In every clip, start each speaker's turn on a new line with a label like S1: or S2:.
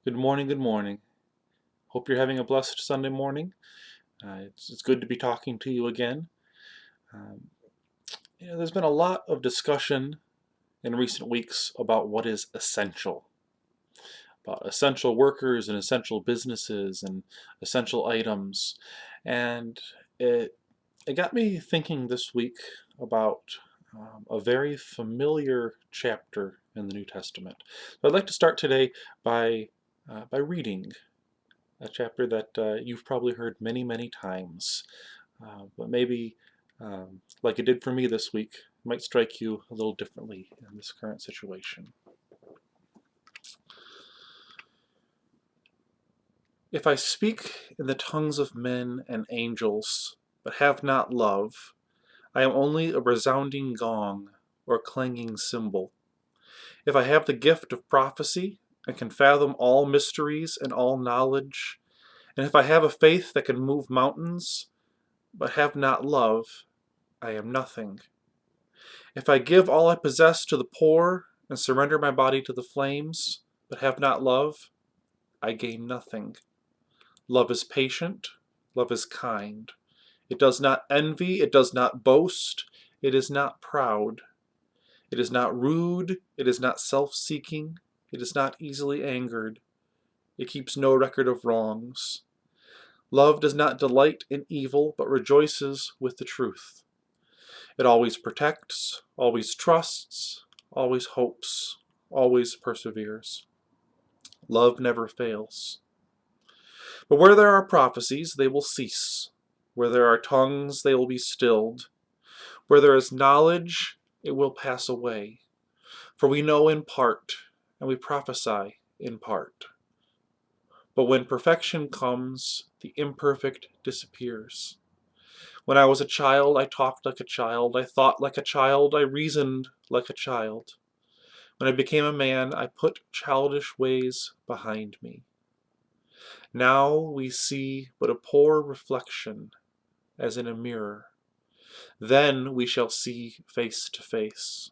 S1: Good morning, good morning. Hope you're having a blessed Sunday morning. It's good to be talking to you again. Um, there's been a lot of discussion in recent weeks about what is essential, about essential workers and essential businesses and essential items. And it, it got me thinking this week about a very familiar chapter in the New Testament. So I'd like to start today by reading a chapter that you've probably heard many, many times, but maybe, like it did for me this week, might strike you a little differently in this current situation. If I speak in the tongues of men and angels, but have not love, I am only a resounding gong or clanging cymbal. If I have the gift of prophecy and can fathom all mysteries and all knowledge, and if I have a faith that can move mountains, but have not love, I am nothing. If I give all I possess to the poor and surrender my body to the flames, but have not love, I gain nothing. Love is patient, love is kind. It does not envy, it does not boast, it is not proud. It is not rude, it is not self-seeking, it is not easily angered. It keeps no record of wrongs. Love does not delight in evil, but rejoices with the truth. It always protects, always trusts, always hopes, always perseveres. Love never fails. But where there are prophecies, they will cease. Where there are tongues, they will be stilled. Where there is knowledge, it will pass away. For we know in part, and we prophesy in part. But when perfection comes, the imperfect disappears. When I was a child, I talked like a child, I thought like a child, I reasoned like a child. When I became a man, I put childish ways behind me. Now we see but a poor reflection, as in a mirror. Then we shall see face to face.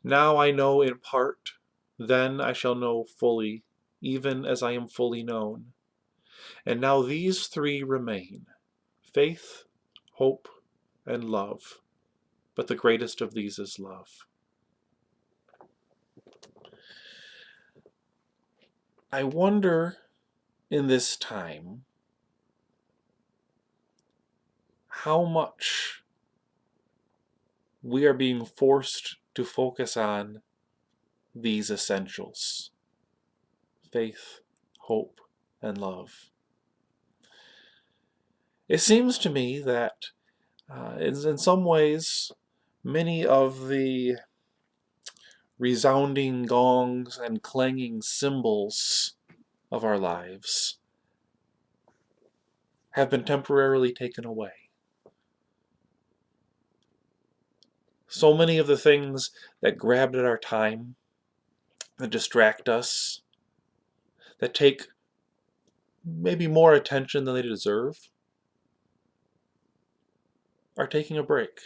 S1: Now I know in part, then I shall know fully, even as I am fully known. And now these three remain: faith, hope, and love. But the greatest of these is love. I wonder in this time how much we are being forced to focus on these essentials: faith, hope, and love. It seems to me that in some ways, many of the resounding gongs and clanging cymbals of our lives have been temporarily taken away. So many of the things that grabbed at our time, that distract us, that take maybe more attention than they deserve, are taking a break.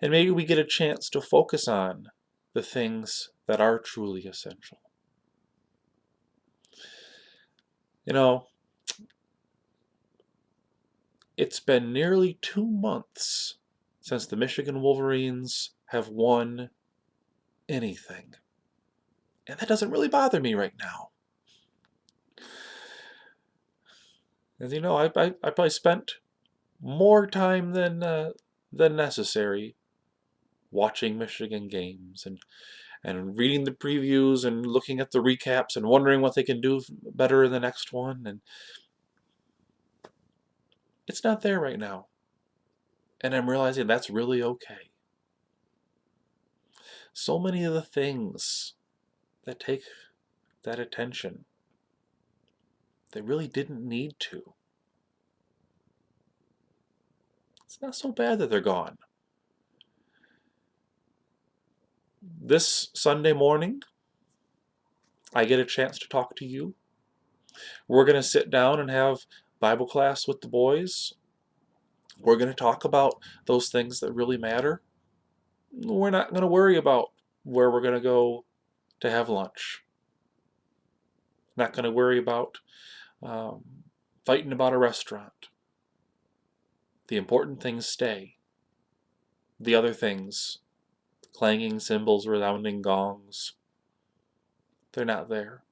S1: And maybe we get a chance to focus on the things that are truly essential. You know, it's been nearly 2 months since the Michigan Wolverines have won anything. And that doesn't really bother me right now. As you know, I probably spent more time than necessary watching Michigan games and reading the previews and looking at the recaps and wondering what they can do better in the next one. And it's not there right now. And I'm realizing that's really okay. So many of the things that take that attention, they really didn't need to. It's not so bad that they're gone. This Sunday morning, I get a chance to talk to you. We're going to sit down and have Bible class with the boys. We're going to talk about those things that really matter. We're not going to worry about where we're going to go to have lunch. Not going to worry about um, fighting about a restaurant. The important things stay. The other things, clanging cymbals, resounding gongs, they're not there.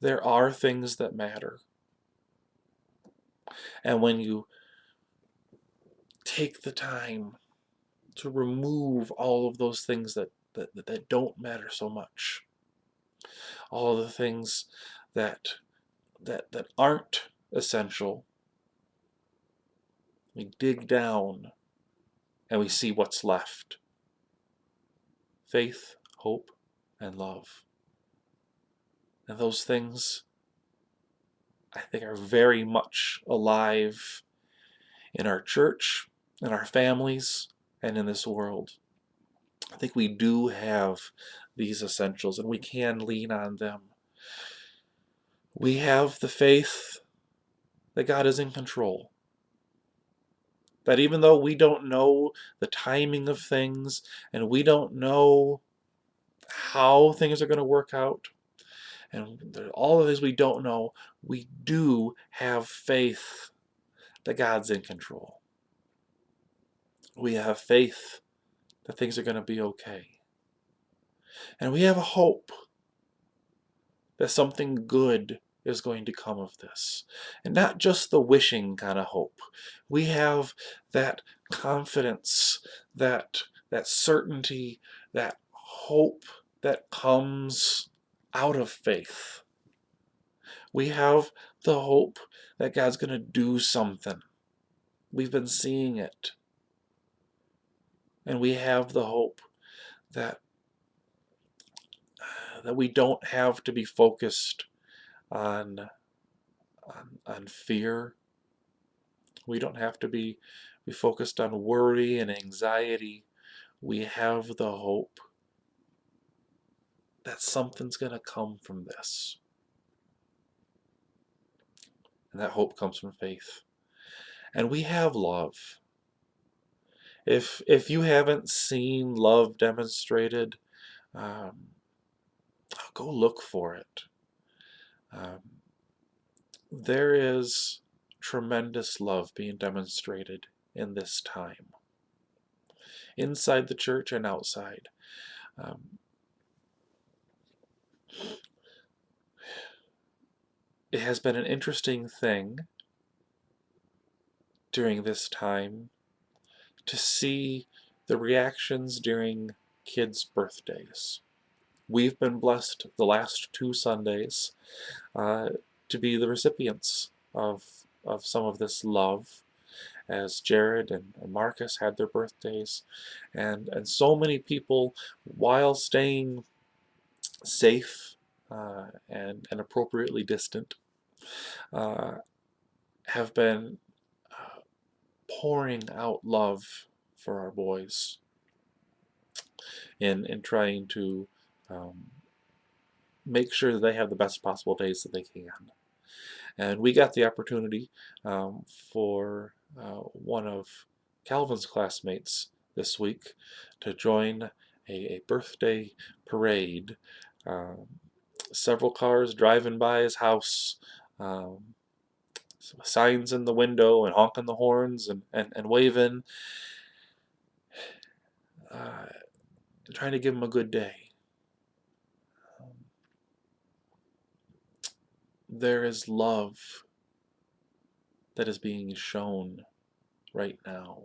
S1: There are things that matter. And when you take the time to remove all of those things that don't matter so much, all the things that that aren't essential, we dig down and we see what's left. Faith, hope, and love. And those things, I think, are very much alive in our church, in our families, and in this world. I think we do have these essentials and we can lean on them. We have the faith that God is in control. That even though we don't know the timing of things and we don't know how things are going to work out, and all of these we don't know, we do have faith that God's in control. We have faith that things are going to be okay. And we have a hope that something good is going to come of this. And not just the wishing kind of hope. We have that confidence, that certainty, that hope that comes out of faith. We have the hope that God's going to do something. We've been seeing it. And we have the hope that we don't have to be focused on fear. We don't have to be focused on worry and anxiety. We have the hope that something's going to come from this. And that hope comes from faith. And we have love. If you haven't seen love demonstrated, um, go look for it. Um, there is tremendous love being demonstrated in this time, inside the church and outside. Um, it has been an interesting thing during this time to see the reactions during kids' birthdays. We've been blessed the last 2 Sundays uh, to be the recipients of some of this love, as Jared and Marcus had their birthdays, and so many people, while staying safe and appropriately distant, uh, have been pouring out love for our boys in trying to um, make sure that they have the best possible days that they can. And we got the opportunity for one of Calvin's classmates this week to join a birthday parade. Um, Several cars driving by his house, um, signs in the window and honking the horns and waving, uh, trying to give him a good day. There is love that is being shown right now.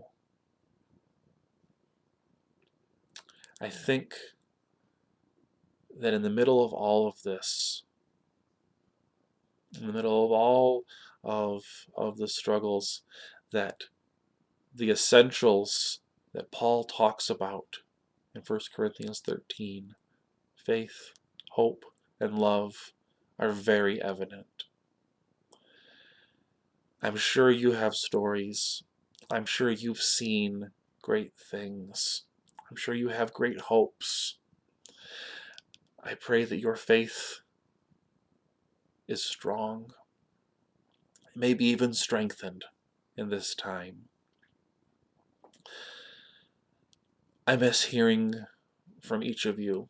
S1: I think that in the middle of all of this, in the middle of all of the struggles, that the essentials that Paul talks about in 1 Corinthians 13, faith, hope, and love, are very evident. I'm sure you have stories. I'm sure you've seen great things. I'm sure you have great hopes. I pray that your faith is strong, maybe even strengthened in this time. I miss hearing from each of you.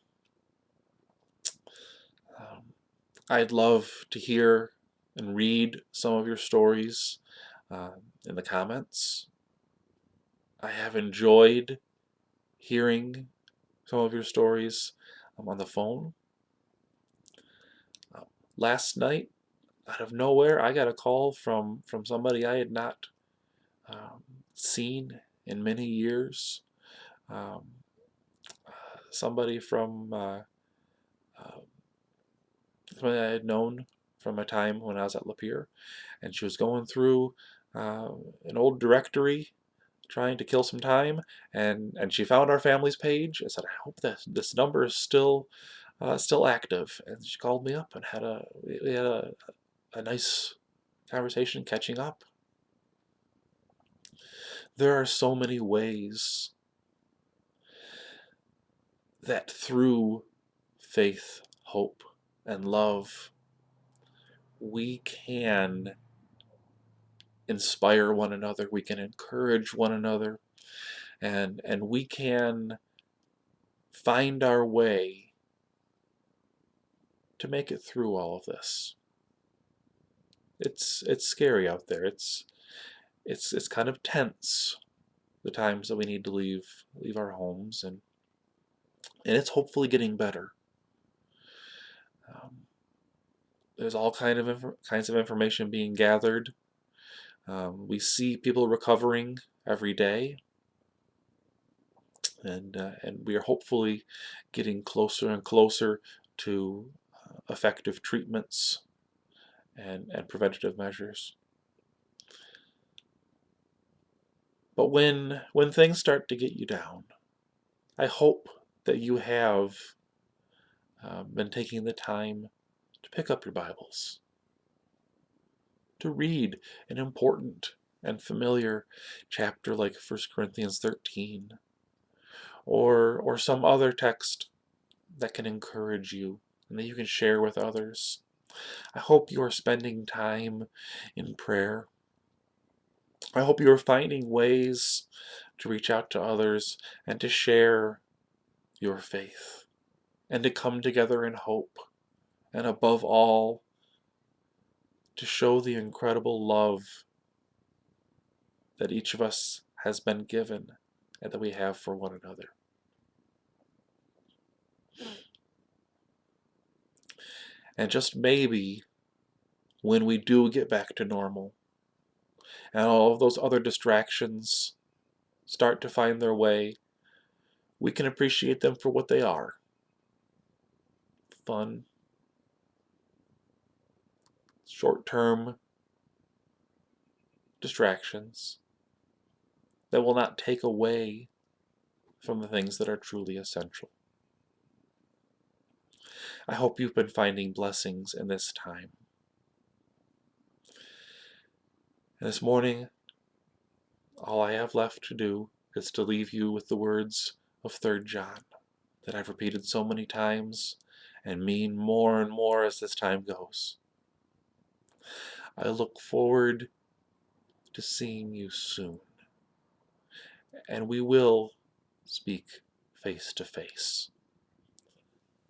S1: I'd love to hear and read some of your stories in the comments. I have enjoyed hearing some of your stories on the phone. Uh, Last night, out of nowhere, I got a call from somebody I had not um, seen in many years. Um, Somebody from uh, somebody I had known from a time when I was at Lapeer, and she was going through uh, an old directory trying to kill some time, and she found our family's page. I said, I hope that this number is still active. And she called me up and we had a nice conversation catching up. There are so many ways that through faith, hope, and love, we can inspire one another, we can encourage one another, and we can find our way to make it through all of this. It's scary out there. It's kind of tense, the times that we need to leave our homes, and it's hopefully getting better. Um, there's all kinds of information being gathered. We see people recovering every day, and we are hopefully getting closer and closer to effective treatments and preventative measures. But when things start to get you down, I hope that you have been taking the time to pick up your Bibles, to read an important and familiar chapter like 1 Corinthians 13, or some other text that can encourage you and that you can share with others. I hope you are spending time in prayer. I hope you are finding ways to reach out to others and to share your faith and to come together in hope, and above all, to show the incredible love that each of us has been given and that we have for one another. And just maybe when we do get back to normal and all of those other distractions start to find their way, we can appreciate them for what they are: fun, short term distractions that will not take away from the things that are truly essential. I hope you've been finding blessings in this time. And this morning, all I have left to do is to leave you with the words of 3 John that I've repeated so many times and mean more and more as this time goes. I look forward to seeing you soon, and we will speak face to face.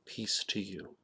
S1: Peace to you.